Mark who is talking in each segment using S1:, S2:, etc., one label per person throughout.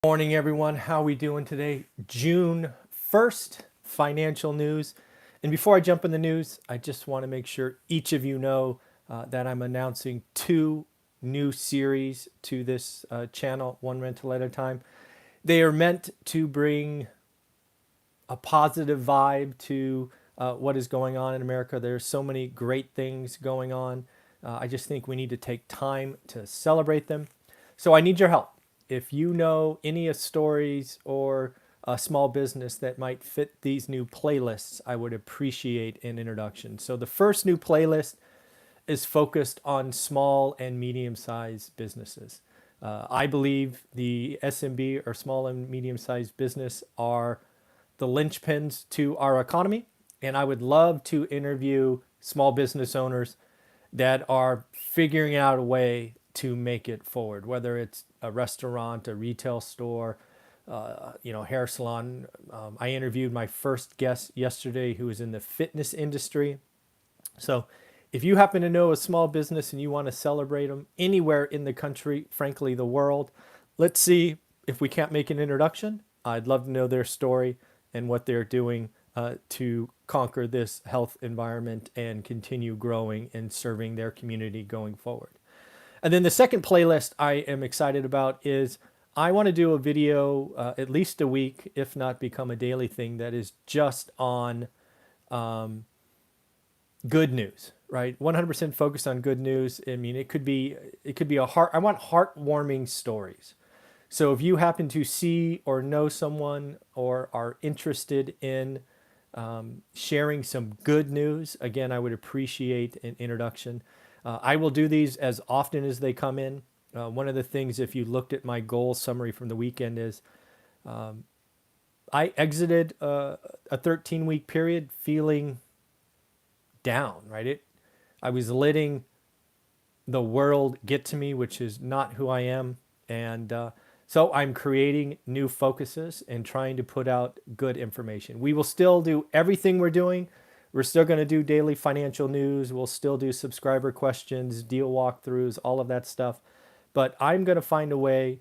S1: Morning, everyone. How are we doing today? June 1st, financial news. And before I jump in the news, I just want to make sure each of you know that I'm announcing two new series to this channel, one rental at a time. They are meant to bring a positive vibe to what is going on in America. There's so many great things going on. I just think we need to take time to celebrate them. So I need your help. If you know any stories or a small business that might fit these new playlists, I would appreciate an introduction. So the first new playlist is focused on small and medium-sized businesses. I believe the SMB or small and medium-sized business are the linchpins to our economy, and I would love to interview small business owners that are figuring out a way to make it forward, whether it's a restaurant, a retail store, hair salon. I interviewed my first guest yesterday who is in the fitness industry. So if you happen to know a small business and you want to celebrate them anywhere in the country, frankly, the world, let's see if we can't make an introduction. I'd love to know their story and what they're doing to conquer this health environment and continue growing and serving their community going forward. And then the second playlist I am excited about is I want to do a video at least a week, if not become a daily thing, that is just on good news, right? 100% focused on good news. I mean, it could be I want heartwarming stories. So if you happen to see or know someone or are interested in sharing some good news, again, I would appreciate an introduction. I will do these as often as they come in. One of the things, if you looked at my goal summary from the weekend, is I exited a 13-week period feeling down, right? I was letting the world get to me, which is not who I am. And so I'm creating new focuses and trying to put out good information. We will still do everything we're doing. We're still going to do daily financial news. We'll still do subscriber questions, deal walkthroughs, all of that stuff. But I'm going to find a way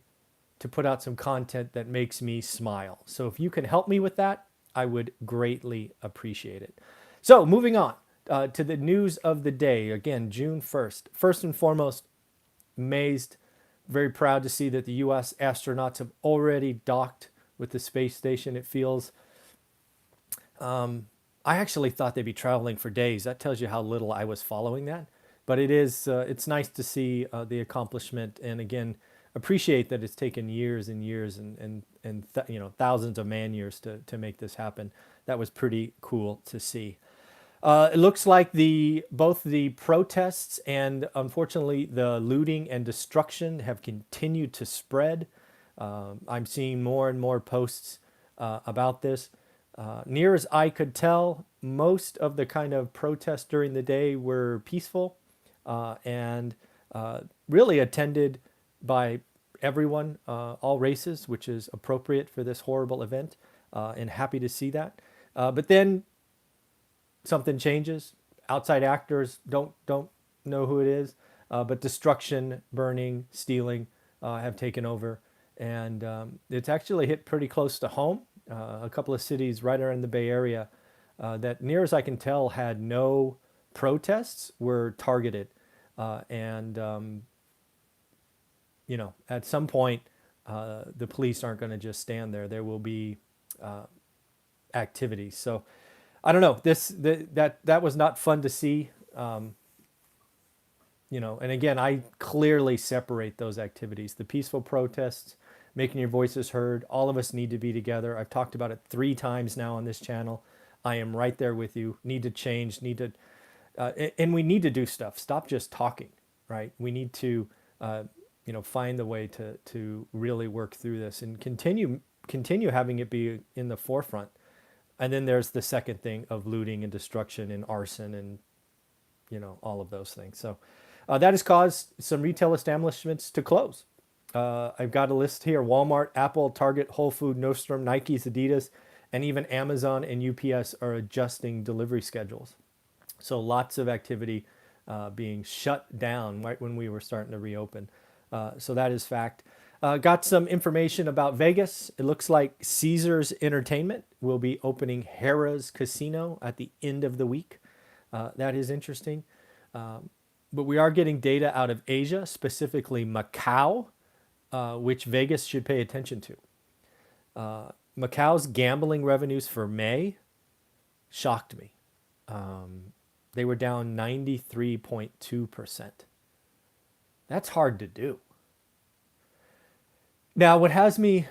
S1: to put out some content that makes me smile. So if you can help me with that, I would greatly appreciate it. So moving on to the news of the day. Again, June 1st. First and foremost, amazed, very proud to see that the U.S. astronauts have already docked with the space station. It feels, I actually thought they'd be traveling for days. That tells you how little I was following that. But it's nice to see the accomplishment, and again, appreciate that it's taken years and years and thousands of man years to make this happen. That was pretty cool to see. It looks like both the protests and, unfortunately, the looting and destruction have continued to spread. I'm seeing more and more posts about this. Near as I could tell, most of the kind of protests during the day were peaceful and really attended by everyone, all races, which is appropriate for this horrible event, and happy to see that. But then something changes. Outside actors don't know who it is, but destruction, burning, stealing have taken over, and it's actually hit pretty close to home. A couple of cities right around the Bay Area that, near as I can tell, had no protests were targeted, and at some point, the police aren't going to just stand there. There will be activities. So I don't know. That was not fun to see. And again, I clearly separate those activities. The peaceful protests, making your voices heard. All of us need to be together. I've talked about it 3 times now on this channel. I am right there with you. Need to change. And we need to do stuff. Stop just talking. Right? We need to, find the way to really work through this and continue having it be in the forefront. And then there's the second thing of looting and destruction and arson and, all of those things. So that has caused some retail establishments to close. I've got a list here: Walmart, Apple, Target, Whole Foods, Nordstrom, Nike's, Adidas, and even Amazon and UPS are adjusting delivery schedules. So lots of activity being shut down right when we were starting to reopen. So that is fact. Got some information about Vegas. It looks like Caesars Entertainment will be opening Harrah's Casino at the end of the week. That is interesting. But we are getting data out of Asia, specifically Macau, which Vegas should pay attention to. Macau's gambling revenues for May shocked me. They were down 93.2%. That's hard to do. Now, what has me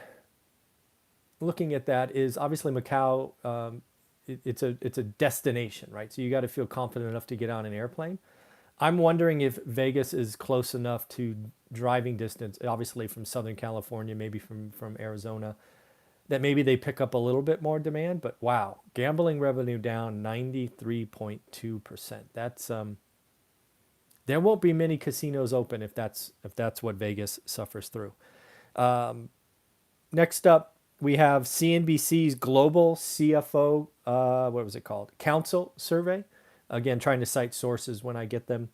S1: looking at that is obviously Macau. It's a destination, right? So you got to feel confident enough to get on an airplane. I'm wondering if Vegas is close enough to driving distance, obviously from Southern California, maybe from Arizona, that maybe they pick up a little bit more demand. But wow, gambling revenue down 93.2%. That's there won't be many casinos open if that's what Vegas suffers through. Next up, we have CNBC's Global CFO, what was it called? Council survey. Again, trying to cite sources when I get them.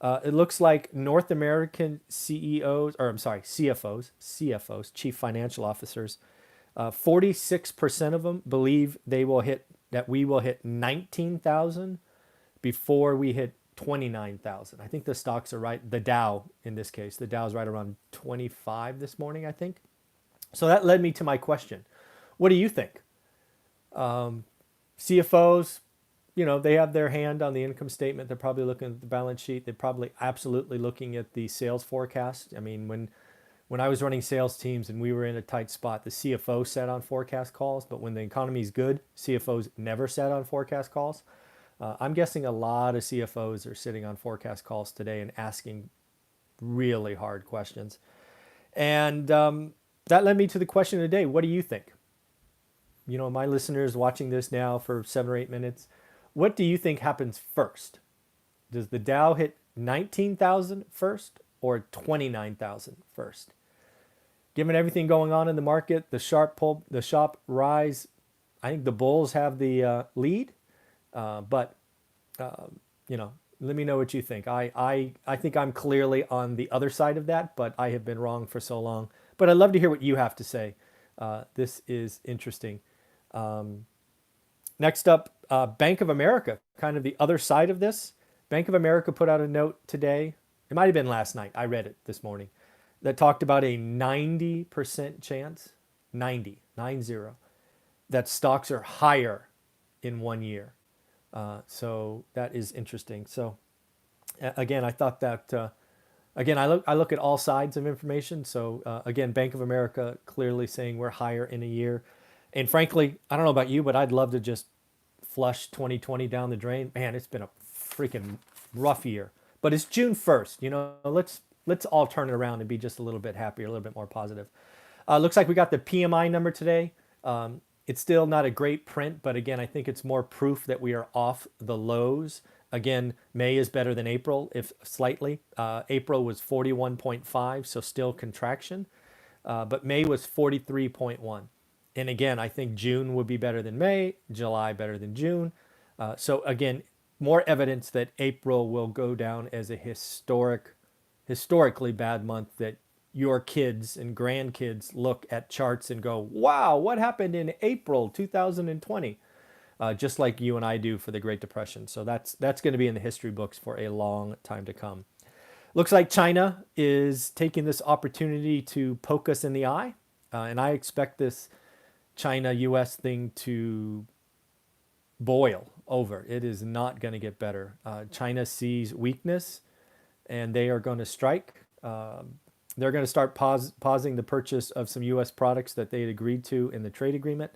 S1: It looks like North American CEOs, or I'm sorry, CFOs, Chief Financial Officers, 46% of them believe we will hit 19,000 before we hit 29,000. I think the stocks are right. The Dow, in this case, the Dow is right around 25 this morning, I think. So that led me to my question. What do you think? CFOs, they have their hand on the income statement. They're probably looking at the balance sheet. They're probably absolutely looking at the sales forecast. I mean, when I was running sales teams and we were in a tight spot, the CFO sat on forecast calls, but when the economy's good, CFOs never sat on forecast calls. I'm guessing a lot of CFOs are sitting on forecast calls today and asking really hard questions. And that led me to the question of the day. What do you think? My listeners watching this now for 7 or 8 minutes, what do you think happens first? Does the Dow hit 19,000 first or 29,000 first? Given everything going on in the market, the sharp rise, I think the bulls have the lead. But let me know what you think. I think I'm clearly on the other side of that, but I have been wrong for so long. But I'd love to hear what you have to say. This is interesting. Next up, Bank of America, kind of the other side of this. Bank of America put out a note today. It might have been last night. I read it this morning. That talked about a 90% chance, 90, that stocks are higher in 1 year. So that is interesting. So again, I thought that, again, I look at all sides of information. So again, Bank of America clearly saying we're higher in a year. And frankly, I don't know about you, but I'd love to just flush 2020 down the drain. Man, it's been a freaking rough year. But it's June 1st. Let's all turn it around and be just a little bit happier, a little bit more positive. Looks like we got the PMI number today. It's still not a great print, but again, I think it's more proof that we are off the lows. Again, May is better than April, if slightly. April was 41.5, so still contraction. But May was 43.1. And again, I think June would be better than May, July better than June. So again, more evidence that April will go down as a historically bad month, that your kids and grandkids look at charts and go, wow, what happened in April 2020? Just like you and I do for the Great Depression. So that's going to be in the history books for a long time to come. Looks like China is taking this opportunity to poke us in the eye. And I expect this China-US thing to boil over. It is not going to get better. China sees weakness and they are going to strike. They're going to start pausing the purchase of some U.S. products that they had agreed to in the trade agreement.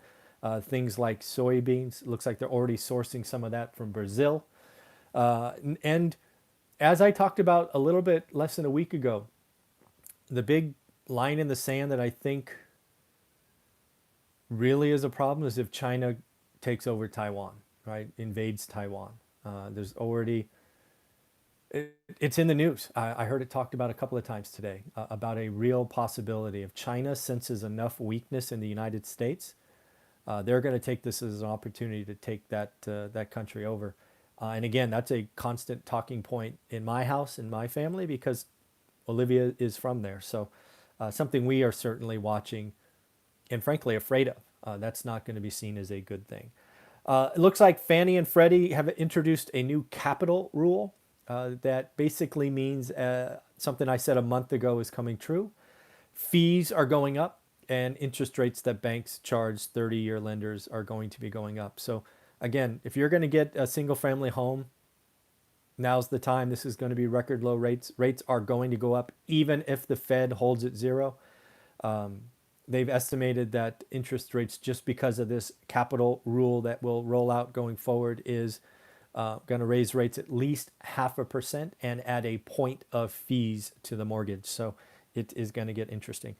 S1: Things like soybeans. Looks like they're already sourcing some of that from Brazil. And as I talked about a little bit less than a week ago, the big line in the sand that I think really is a problem is if China takes over Taiwan, right? Invades Taiwan. There's already... It's in the news. I heard it talked about a couple of times today about a real possibility. If China senses enough weakness in the United States, they're going to take this as an opportunity to take that country over. And again, that's a constant talking point in my house, in my family, because Olivia is from there. So something we are certainly watching and frankly afraid of. That's not going to be seen as a good thing. It looks like Fannie and Freddie have introduced a new capital rule that basically means something I said a month ago is coming true. Fees are going up, and interest rates that banks charge 30-year lenders are going to be going up. So, again, if you're going to get a single family home, now's the time. This is going to be record low rates. Rates are going to go up even if the Fed holds it zero. They've estimated that interest rates, just because of this capital rule that will roll out going forward, is going to raise rates at least 0.5% and add a point of fees to the mortgage. So it is going to get interesting.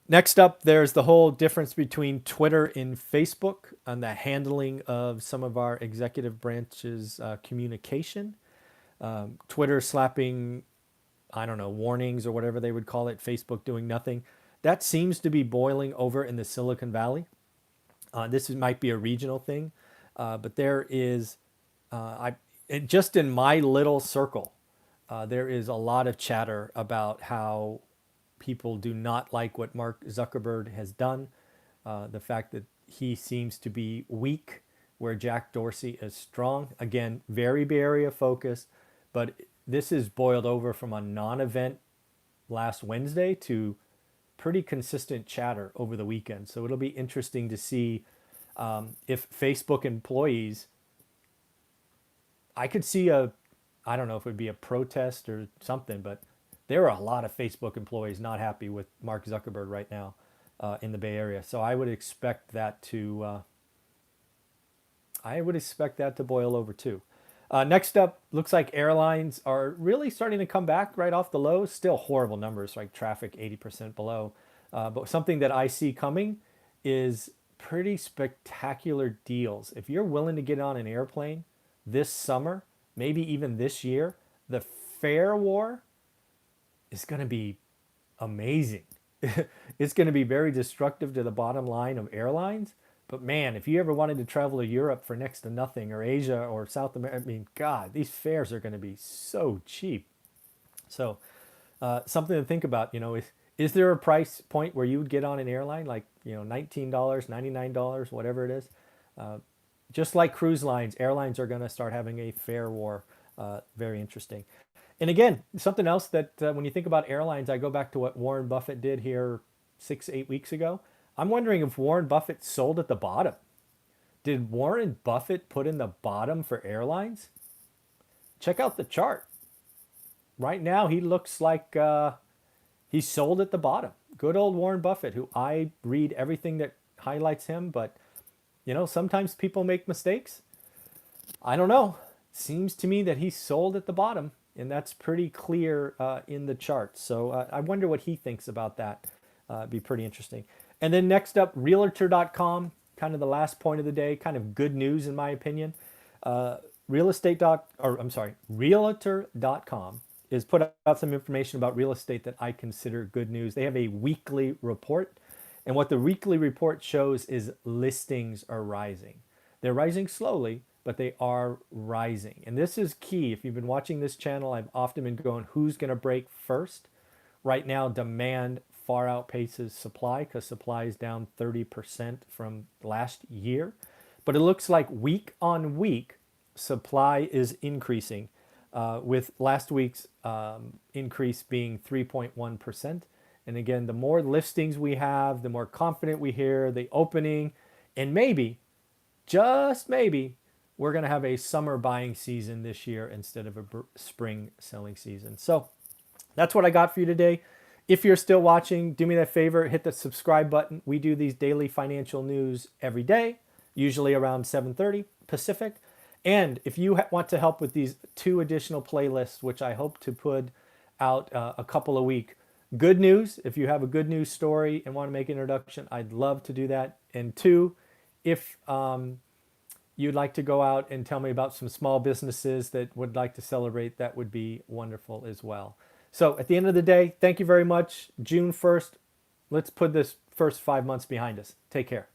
S1: Next up, there's the whole difference between Twitter and Facebook on the handling of some of our executive branch's communication. Twitter slapping, I don't know, warnings or whatever they would call it, Facebook doing nothing. That seems to be boiling over in the Silicon Valley. Might be a regional thing, but there is, just in my little circle, there is a lot of chatter about how people do not like what Mark Zuckerberg has done, the fact that he seems to be weak where Jack Dorsey is strong. Again, very Bay Area focused, but this is boiled over from a non-event last Wednesday to pretty consistent chatter over the weekend. So it'll be interesting to see if Facebook employees, I could see I don't know if it would be a protest or something, but there are a lot of Facebook employees not happy with Mark Zuckerberg right now in the Bay Area. So I would expect that to boil over too. Next up, looks like airlines are really starting to come back right off the lows. Still horrible numbers, like traffic 80% below. But something that I see coming is pretty spectacular deals. If you're willing to get on an airplane this summer, maybe even this year, the fare war is going to be amazing. It's going to be very destructive to the bottom line of airlines. But man, if you ever wanted to travel to Europe for next to nothing, or Asia or South America, I mean, God, these fares are going to be so cheap. So something to think about, is there a price point where you would get on an airline, like, $19, $99, whatever it is? Just like cruise lines, airlines are going to start having a fare war. Very interesting. And again, something else that when you think about airlines, I go back to what Warren Buffett did here 6-8 weeks ago. I'm wondering if Warren Buffett sold at the bottom. Did Warren Buffett put in the bottom for airlines? Check out the chart. Right now, he looks like he sold at the bottom. Good old Warren Buffett, who I read everything that highlights him, but sometimes people make mistakes. I don't know. Seems to me that he sold at the bottom, and that's pretty clear in the chart. So I wonder what he thinks about that. It'd be pretty interesting. And then next up, Realtor.com, kind of the last point of the day, kind of good news in my opinion. Realtor.com is put out some information about real estate that I consider good news. They have a weekly report, and what the weekly report shows is listings are rising. They're rising slowly, but they are rising. And this is key. If you've been watching this channel, I've often been going, who's going to break first? Right now, demand far outpaces supply because supply is down 30% from last year. But it looks like week on week, supply is increasing, with last week's increase being 3.1%. And again, the more listings we have, the more confident we hear the opening, and maybe, just maybe, we're going to have a summer buying season this year instead of a spring selling season. So that's what I got for you today. If you're still watching, do me that favor, hit the subscribe button. We do these daily financial news every day, usually around 7:30 Pacific. And if you want to help with these 2 additional playlists, which I hope to put out a couple a week, good news, if you have a good news story and want to make an introduction, I'd love to do that. And 2, if you'd like to go out and tell me about some small businesses that would like to celebrate, that would be wonderful as well. So at the end of the day, thank you very much. June 1st, let's put this first 5 months behind us. Take care.